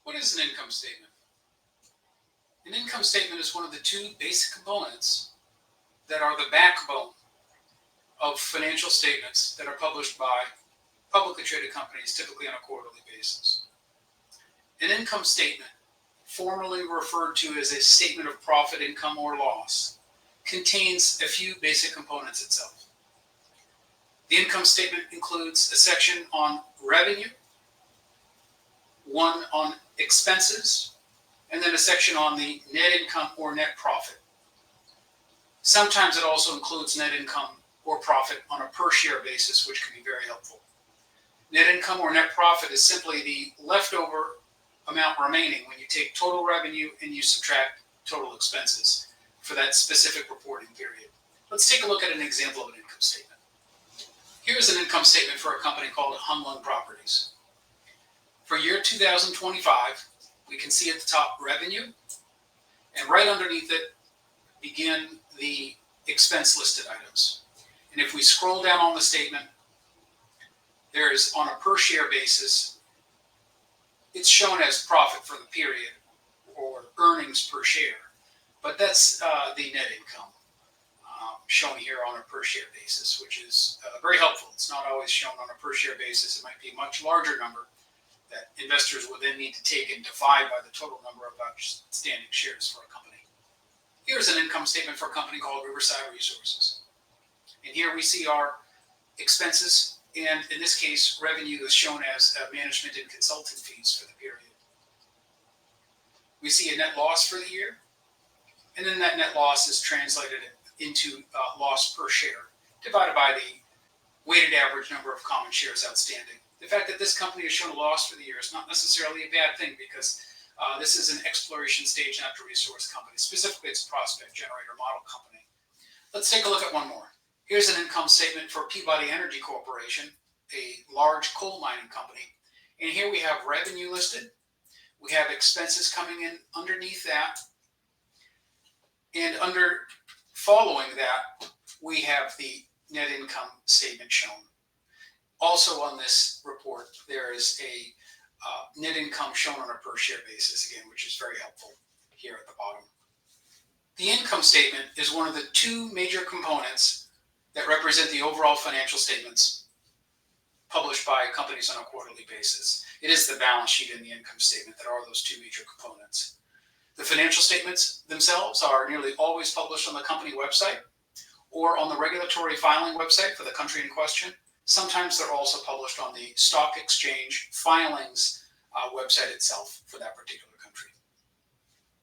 What is an income statement? An income statement is one of the two basic components that are the backbone of financial statements that are published by publicly traded companies, typically on a quarterly basis. An income statement, formerly referred to as a statement of profit, income, or loss, contains a few basic components itself. The income statement includes a section on revenue, one on expenses, and then a section on the net income or net profit. Sometimes it also includes net income or profit on a per share basis, which can be very helpful. Net income or net profit is simply the leftover amount remaining when you take total revenue and you subtract total expenses for that specific reporting period. Let's take a look at an example of an income statement. Here's an income statement for a company called Humlin Properties. For year 2025, we can see at the top revenue, and right underneath it begin the expense listed items. And if we scroll down on the statement, there's on a per share basis, it's shown as profit for the period or earnings per share, but that's the net income shown here on a per share basis, which is very helpful. It's not always shown on a per share basis. It might be a much larger number that investors will then need to take and divide by the total number of outstanding shares for a company. Here's an income statement for a company called Riverside Resources. And here we see our expenses, and in this case, revenue is shown as management and consulting fees for the period. We see a net loss for the year, and then that net loss is translated into loss per share, divided by the weighted average number of common shares outstanding. The fact that this company has shown a loss for the year is not necessarily a bad thing, because this is an exploration stage natural resource company. Specifically, it's a prospect generator model company. Let's take a look at one more. Here's an income statement for Peabody Energy Corporation, a large coal mining company. And here we have revenue listed. We have expenses coming in underneath that. And following that, we have the net income statement shown. Also on this report, there is a net income shown on a per share basis, again, which is very helpful here at the bottom. The income statement is one of the two major components that represent the overall financial statements published by companies on a quarterly basis. It is the balance sheet and the income statement that are those two major components. The financial statements themselves are nearly always published on the company website or on the regulatory filing website for the country in question. Sometimes they're also published on the stock exchange filings website itself for that particular